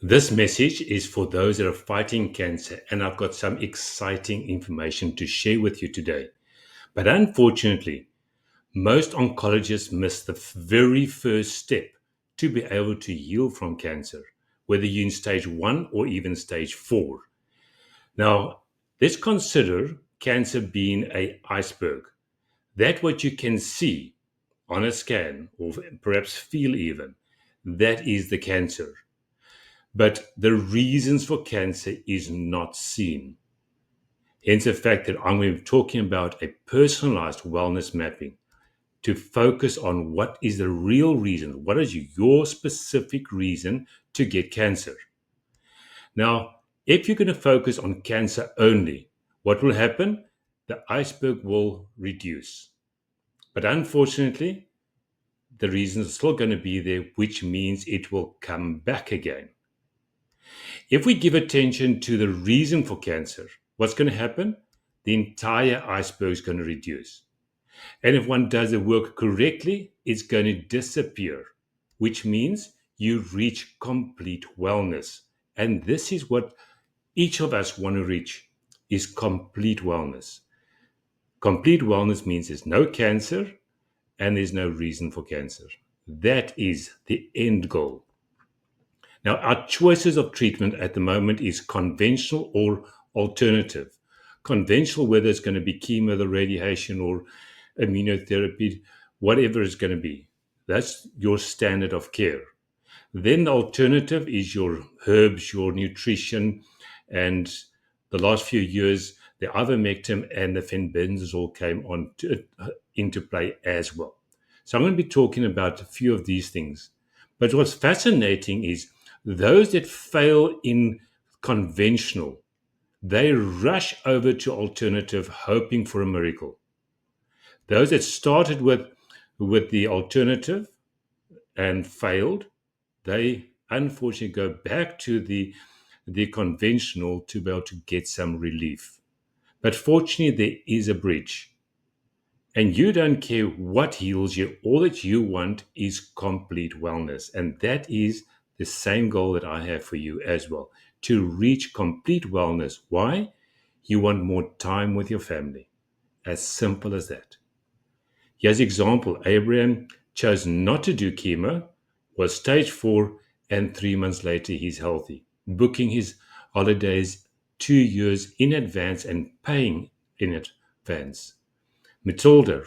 This message is for those that are fighting cancer, and I've got some exciting information to share with you today. But unfortunately, most oncologists miss the very first step to be able to heal from cancer, whether you're in stage 1 or even stage 4. Now, let's consider cancer being an iceberg. That what you can see on a scan, or perhaps feel even, that is the cancer. But the reasons for cancer is not seen. Hence the fact that I'm going to be talking about a personalized wellness mapping to focus on what is the real reason. What is your specific reason to get cancer? Now, if you're going to focus on cancer only, what will happen? The iceberg will reduce. But unfortunately, the reasons are still going to be there, which means it will come back again. If we give attention to the reason for cancer, what's going to happen? The entire iceberg is going to reduce. And if one does the work correctly, it's going to disappear, which means you reach complete wellness. And this is what each of us want to reach, is complete wellness. Complete wellness means there's no cancer and there's no reason for cancer. That is the end goal. Now, our choices of treatment at the moment is conventional or alternative. Conventional, whether it's going to be chemo, the radiation, or immunotherapy, whatever it's going to be. That's your standard of care. Then the alternative is your herbs, your nutrition, and the last few years, the ivermectin and the fenbendazole came into play as well. So I'm going to be talking about a few of these things. But what's fascinating is those that fail in conventional, they rush over to alternative hoping for a miracle. Those that started with the alternative and failed, they unfortunately go back to the conventional to be able to get some relief. But fortunately, there is a bridge. And you don't care what heals you. All that you want is complete wellness. And that is the same goal that I have for you as well, to reach complete wellness. Why? You want more time with your family. As simple as that. Here's an example. Abraham chose not to do chemo, was stage 4, and 3 months later he's healthy, booking his holidays 2 years in advance and paying in advance. Matilda,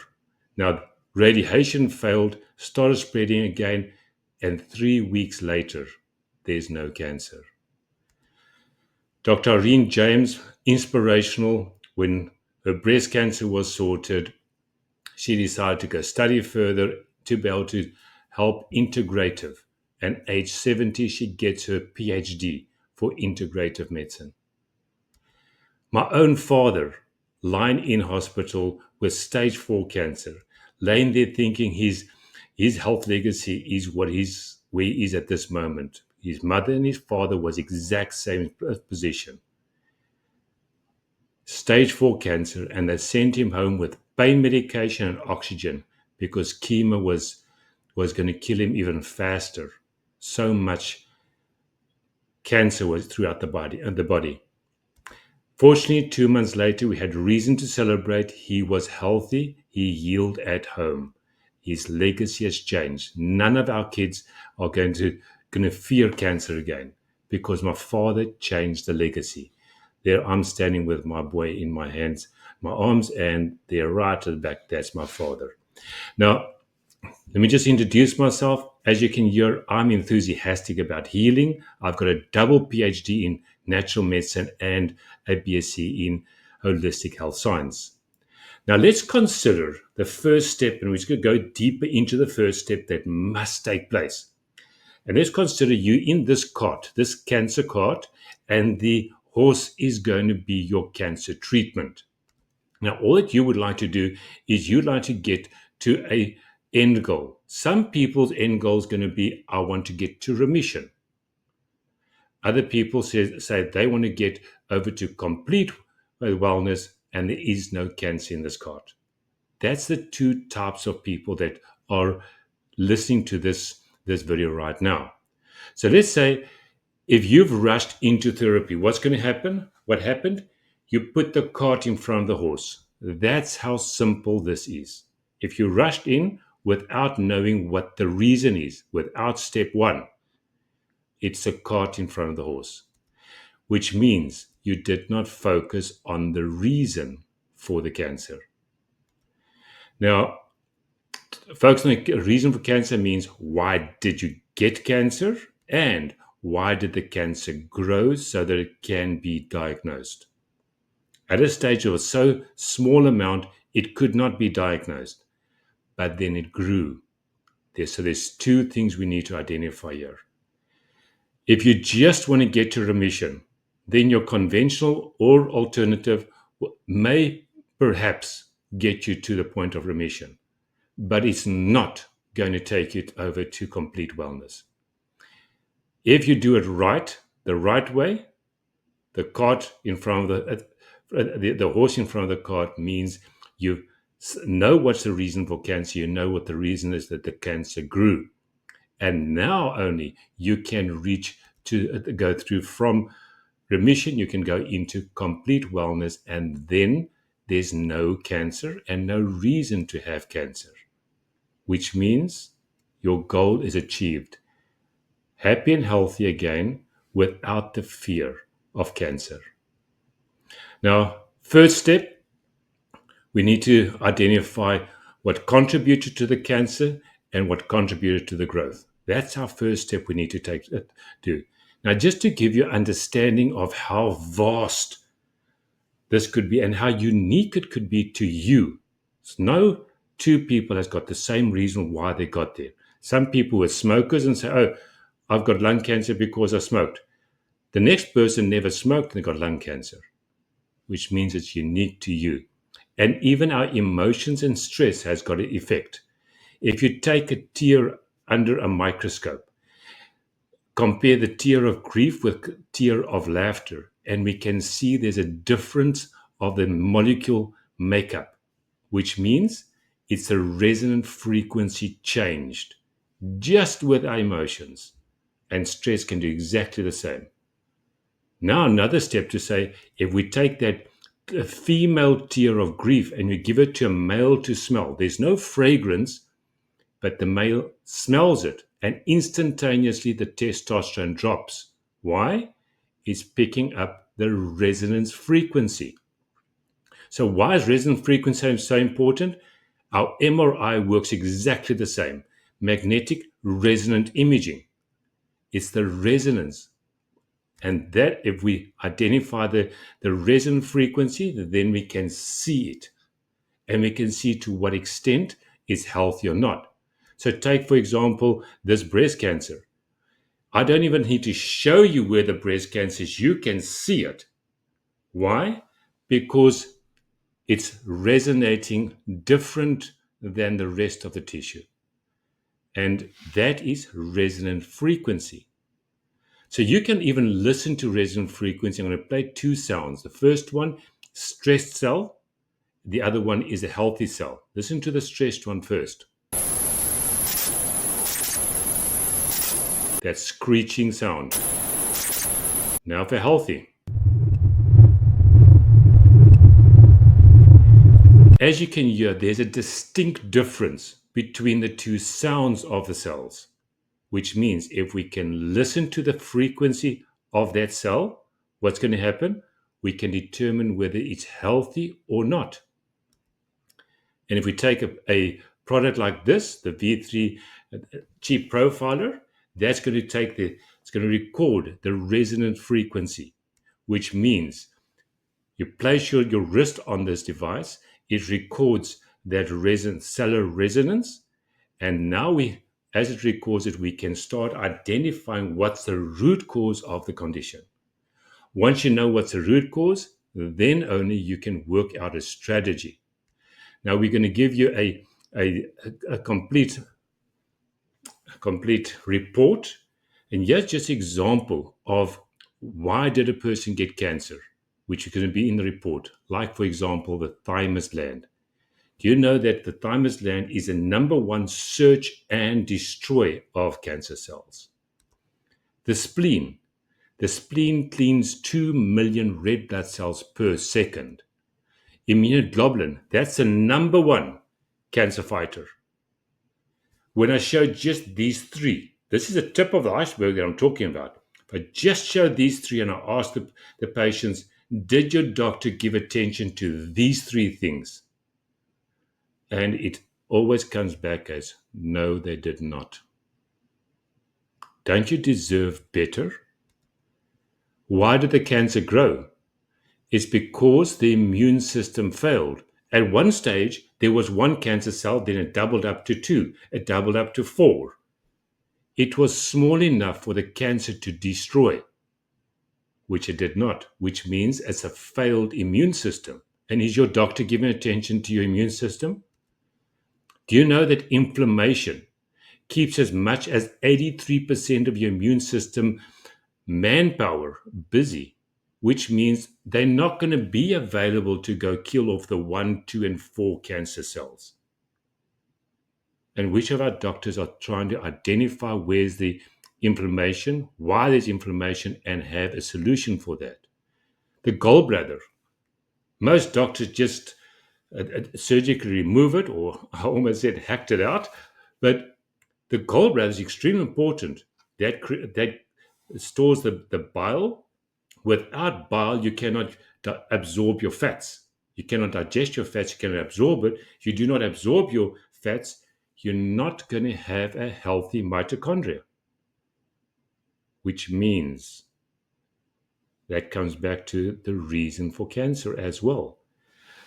now radiation failed, started spreading again, and 3 weeks later, there's no cancer. Dr. Irene James, inspirational. When her breast cancer was sorted, she decided to go study further to be able to help integrative. And age 70, she gets her PhD for integrative medicine. My own father, lying in hospital with stage 4 cancer, laying there thinking his health legacy is where he is at this moment. His mother and his father was exact same position. Stage 4 cancer, and they sent him home with pain medication and oxygen because chemo was going to kill him even faster. So much cancer was throughout the body. Fortunately, 2 months later, we had reason to celebrate. He was healthy. He healed at home. His legacy has changed. None of our kids are going to fear cancer again because my father changed the legacy. There I'm standing with my boy in my hands, my arms, and they're right at the back. That's my father. Now, let me just introduce myself. As you can hear, I'm enthusiastic about healing. I've got a double PhD in natural medicine and a BSc in holistic health science. Now, let's consider the first step, and we're just going to go deeper into the first step that must take place. And let's consider you in this cart, this cancer cart, and the horse is going to be your cancer treatment. Now, all that you would like to do is you'd like to get to a end goal. Some people's end goal is going to be, I want to get to remission. Other people say they want to get over to complete wellness and there is no cancer in this cart. That's the two types of people that are listening to this video right now. So let's say If you've rushed into therapy, what's going to happen? What happened? You put the cart in front of the horse. That's how simple this is. If you rushed in without knowing what the reason is, without step one, it's a cart in front of the horse, which means you did not focus on the reason for the cancer. Now, focusing on the reason for cancer means why did you get cancer and why did the cancer grow so that it can be diagnosed. At a stage of a so small amount, it could not be diagnosed, but then it grew. So there's two things we need to identify here. If you just want to get to remission, then your conventional or alternative may perhaps get you to the point of remission, but it's not going to take it over to complete wellness. If you do it right, the right way, the cart in front of the horse in front of the cart means you know what's the reason for cancer. You know what the reason is, that the cancer grew. And now only you can reach to go through from remission, you can go into complete wellness, and then there's no cancer and no reason to have cancer, which means your goal is achieved. Happy and healthy again without the fear of cancer. Now, first step, we need to identify what contributed to the cancer and what contributed to the growth. That's our first step we need to do. Now, just to give you understanding of how vast this could be and how unique it could be to you. No two people has got the same reason why they got there. Some people were smokers and say, oh, I've got lung cancer because I smoked. The next person never smoked and they got lung cancer, which means it's unique to you. And even our emotions and stress has got an effect. If you take a tear under a microscope, compare the tear of grief with tear of laughter, and we can see there's a difference of the molecule makeup, which means it's a resonant frequency changed just with our emotions. And stress can do exactly the same. Now, another step to say, if we take that female tear of grief and we give it to a male to smell, there's no fragrance, but the male smells it and instantaneously the testosterone drops. Why? It's picking up the resonance frequency. So why is resonance frequency so important? Our MRI works exactly the same. Magnetic resonant imaging. It's the resonance. And that if we identify the resonant frequency, then we can see it. And we can see to what extent it's healthy or not. So take, for example, this breast cancer. I don't even need to show you where the breast cancer is. You can see it. Why? Because it's resonating different than the rest of the tissue. And that is resonant frequency. So you can even listen to resonant frequency. I'm going to play two sounds. The first one, stressed cell. The other one is a healthy cell. Listen to the stressed one first. That screeching sound. Now for healthy. As you can hear, there's a distinct difference between the two sounds of the cells, which means if we can listen to the frequency of that cell, what's going to happen? We can determine whether it's healthy or not. And if we take a product like this, the V3 QiProfiler, that's going to it's going to record the resonant frequency, which means you place your wrist on this device, it records that cellular resonance, and now as it records it, we can start identifying what's the root cause of the condition. Once you know what's the root cause, then only you can work out a strategy. Now we're going to give you a complete report, and here's just an example of why did a person get cancer, which is going to be in the report. Like, for example, the thymus gland. Do you know that the thymus gland is the number one search and destroy of cancer cells? The spleen. The spleen cleans 2 million red blood cells per second. Immunoglobulin, that's the number one cancer fighter. When I show just these three, this is the tip of the iceberg that I'm talking about. If I just show these three and I ask the patients, did your doctor give attention to these three things? And it always comes back as, no, they did not. Don't you deserve better? Why did the cancer grow? It's because the immune system failed. At one stage, there was one cancer cell, then it doubled up to 2, it doubled up to 4. It was small enough for the cancer to destroy, which it did not, which means it's a failed immune system. And is your doctor giving attention to your immune system? Do you know that inflammation keeps as much as 83% of your immune system manpower busy, which means they're not going to be available to go kill off the 1, 2, and 4 cancer cells? And which of our doctors are trying to identify where's the inflammation, why there's inflammation, and have a solution for that? The gallbladder. Most doctors just surgically remove it, or I almost said hacked it out. But the gallbladder is extremely important. That stores the bile. Without bile, you cannot absorb your fats. You cannot digest your fats. You cannot absorb it. If you do not absorb your fats, you're not going to have a healthy mitochondria, which means that comes back to the reason for cancer as well.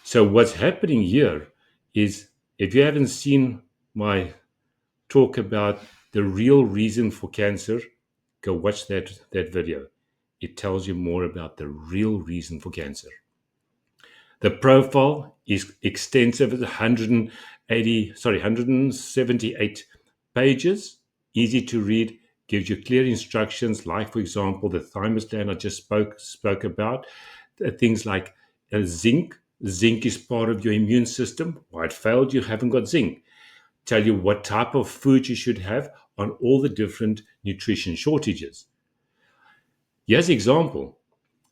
So what's happening here is, if you haven't seen my talk about the real reason for cancer, go watch that video. It tells you more about the real reason for cancer. The profile is extensive. It's 178 pages, easy to read, gives you clear instructions, like, for example, the thymus gland I just spoke about. Things like zinc. Zinc is part of your immune system. Why it failed, you haven't got zinc. Tell you what type of food you should have on all the different nutrition shortages. Here's an example.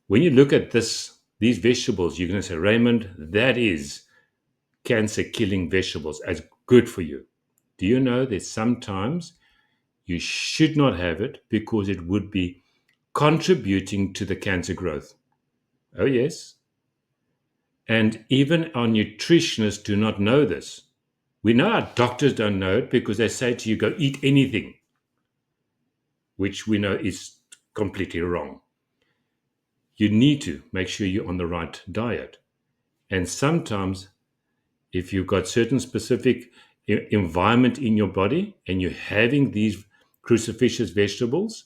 When you look at these vegetables, you're going to say, Raymond, that is cancer-killing vegetables. It's good for you. Do you know that sometimes you should not have it because it would be contributing to the cancer growth? Oh, yes. And even our nutritionists do not know this. We know our doctors don't know it because they say to you, go eat anything, which we know is completely wrong. You need to make sure you're on the right diet. And sometimes, if you've got certain specific environment in your body and you're having these cruciferous vegetables,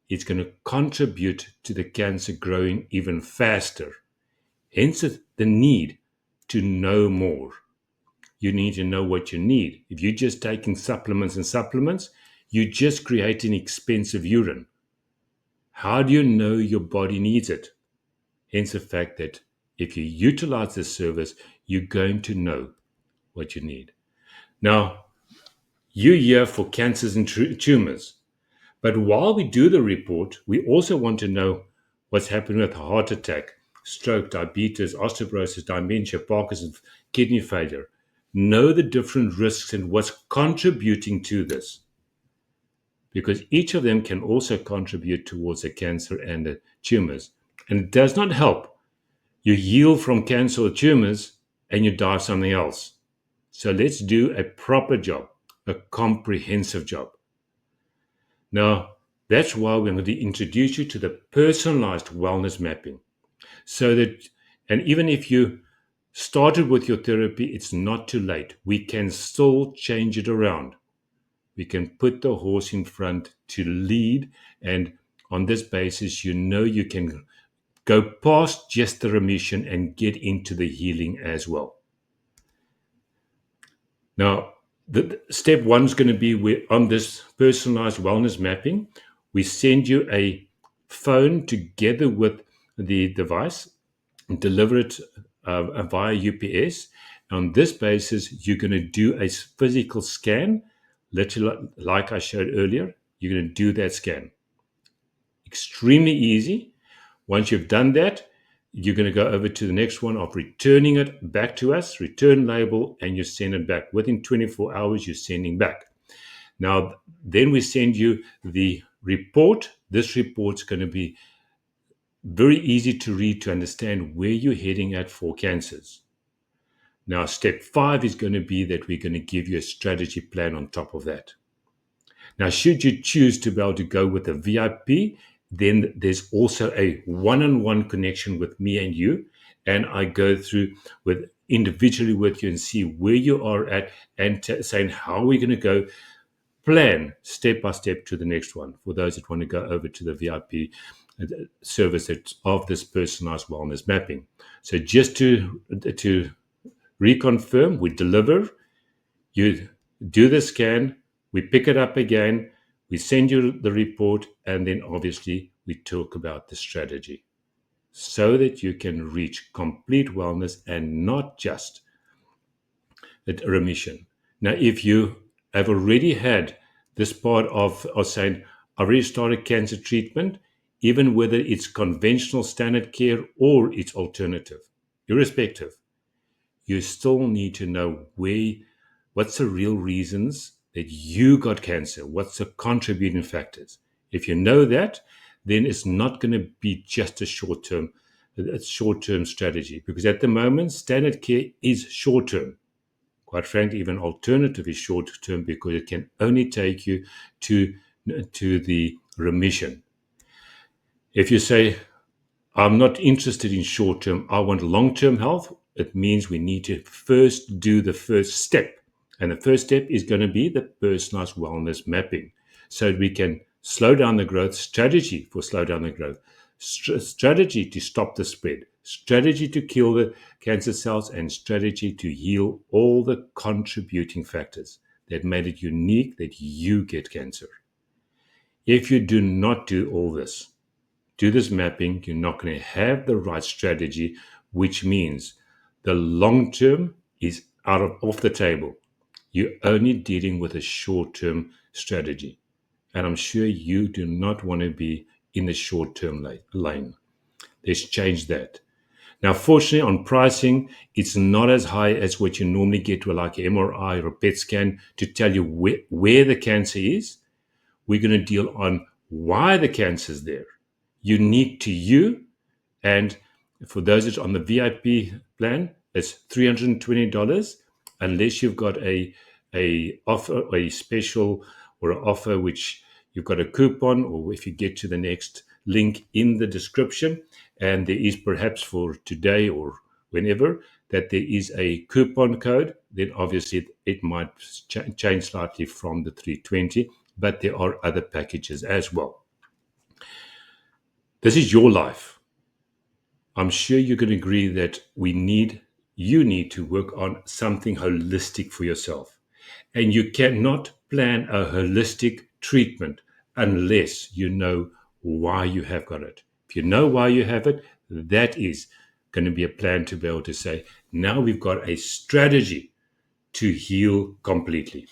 it's going to contribute to the cancer growing even faster. Hence the need to know more. You need to know what you need. If you're just taking supplements and supplements, you're just creating expensive urine. How do you know your body needs it? Hence the fact that if you utilize this service, you're going to know what you need. Now, you're here for cancers and tumors. But while we do the report, we also want to know what's happening with heart attack, stroke, diabetes, osteoporosis, dementia, Parkinson's, kidney failure. Know the different risks and what's contributing to this. Because each of them can also contribute towards the cancer and the tumors. And it does not help. You heal from cancer or tumors and you die of something else. So let's do a proper job, a comprehensive job. Now, that's why we're going to introduce you to the personalized wellness mapping. So that, and even if you started with your therapy, it's not too late. We can still change it around. We can put the horse in front to lead. And on this basis, you know you can go past just the remission and get into the healing as well. Now, the step one is going to be on this personalized wellness mapping. We send you a phone together with the device and deliver it via UPS. On this basis, you're going to do a physical scan, literally like I showed earlier. You're going to do that scan. Extremely easy. Once you've done that, you're going to go over to the next one of returning it back to us, return label, and you send it back. Within 24 hours, you're sending back. Now, then we send you the report. This report's going to be very easy to read to understand where you're heading at for cancers. Now, step 5 is going to be that we're going to give you a strategy plan on top of that. Now, should you choose to be able to go with a VIP, then there's also a one-on-one connection with me and you. And I go through with individually with you and see where you are at and saying how we're going to go plan step by step to the next one for those that want to go over to the VIP service of this personalized wellness mapping. So just to reconfirm, we deliver, you do the scan, we pick it up again, we send you the report, and then obviously we talk about the strategy so that you can reach complete wellness and not just a remission. Now, if you have already had this part of saying, I already started cancer treatment, even whether it's conventional standard care or it's alternative, irrespective, you still need to know what's the real reasons that you got cancer, what's the contributing factors. If you know that, then it's not going to be just a short-term strategy, because at the moment, standard care is short-term. Quite frankly, even alternative is short-term because it can only take you to the remission. If you say, I'm not interested in short-term, I want long-term health, it means we need to first do the first step. And the first step is going to be the personalized wellness mapping. So we can slow down the growth, strategy for slow down the growth, strategy to stop the spread, strategy to kill the cancer cells, and strategy to heal all the contributing factors that made it unique that you get cancer. If you do not do all this, do this mapping, you're not going to have the right strategy, which means the long term is off the table. You're only dealing with a short-term strategy. And I'm sure you do not want to be in the short-term lane. Let's change that. Now, fortunately, on pricing, it's not as high as what you normally get with like an MRI or a PET scan to tell you where the cancer is. We're going to deal on why the cancer is there, unique to you. And for those that are on the VIP plan, it's $320 unless you've got a offer, a special or an offer which you've got a coupon, or if you get to the next link in the description, and there is perhaps for today or whenever that there is a coupon code, then obviously it might change slightly from the 320, but there are other packages as well. This is your life. I'm sure you can agree that you need to work on something holistic for yourself. And you cannot plan a holistic treatment unless you know why you have got it. If you know why you have it, that is going to be a plan to be able to say, now we've got a strategy to heal completely.